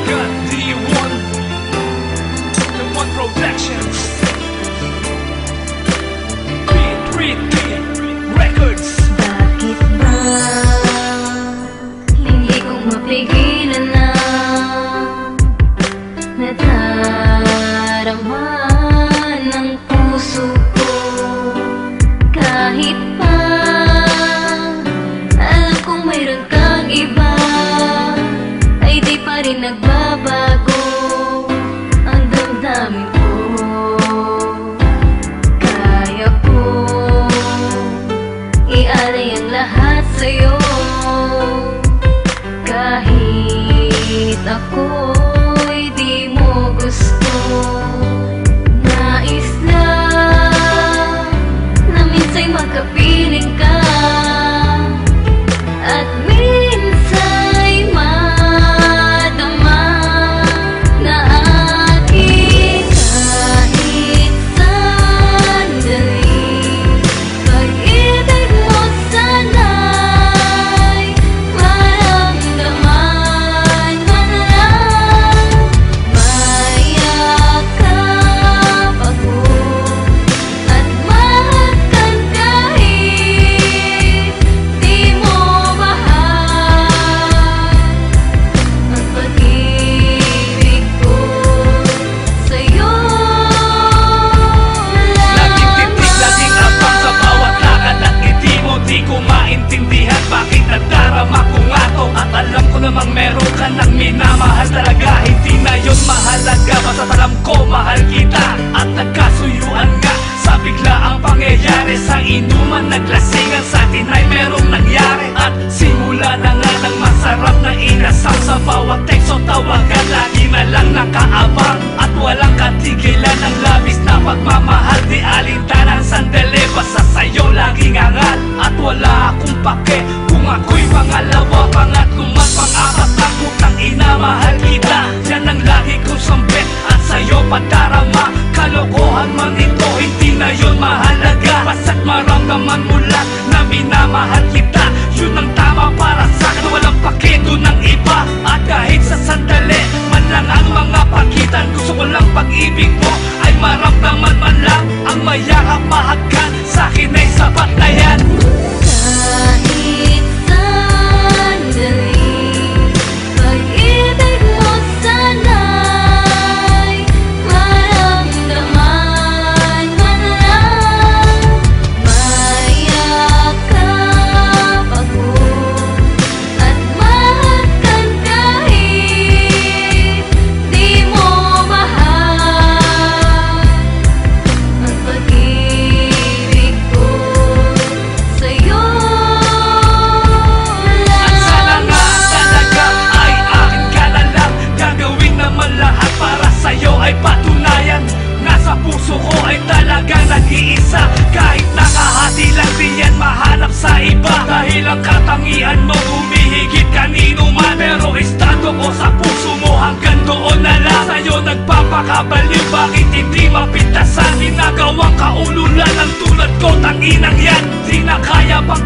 got the one Productions, Beat Records. Bakit ba hindi ko mapigilan na nadarama ng puso ko? Kahit pa alam kong mayroon kang iba, ay di pa rin nagbabago ang damdamin ko. Kaya ko ialay ang lahat sa'yo, kahit ako'y di mo gusto. Nais lang na minsan'y magkapiling ka, at minsan'y madama na aking kahit sandali. Pag-ibig mo sana'y maramdaman man lang. Mayakap ako at mahakan kahit di mo mahal. Ang pag-ibig ko sa'yo Laging titig, laging abang sa bawat lakad at ngiti mo. Di ko maintindihan bakit nadarama ko nga to. At alam ko namang meron ka nang minamahal talaga. Hindi na yun mahalaga, basta alam ko mahal kita. At nagkasuyuan nga sa biglaang pangyayari. Sa inuman naglasingan sa atin ay merong nangyari. At simula na nga ng masarap na inasam sa bawat teksto tawagan. Lagi na lang nakaabang at walang katigilan ng labis na pagmamahal. Di alintanan sandali, basta sa'yo laging angat. At wala akong pake kung ako'y pangalawa, pangatlo man, pang-apat na putang ina, mahal kita. Yan ang lagi kong sambit at sa'yo padarama. Kalokohan man ito, hindi na yun mahalaga. Basta't maramdaman mo lang na minamahal kita. Yun ang tama para sa'kin, walang pake doon ng iba. At kahit sa sandali man lang ang mga pagitan, gusto ko lang pag-ibig mo ay maramdaman man lang. Ang mayakap mahagkan sa'kin ay sapat na yan. kahit sandali. Pag-ibig mo sana'y maramdaman man lang. Mayakap ako at mahakan kahit di mo mahal. Ang pag-ibig ko sa'yo At sana nga talaga ay akin ka na lang. Gagawin naman lahat para sa'yo ay patunayan. Nasa puso ko ay talagang nag-iisa. Kahit nakahati lang di yan mahanap sa iba. Dahil ang katangian mo humihigit kanino man. Pero estado ko sa puso mo hanggang doon na lang. Sa'yo nagpapakabaliw, bakit hindi mapintasan? Ginagawang kaululan ng tulad ko, tanginang yan. Di na kaya pang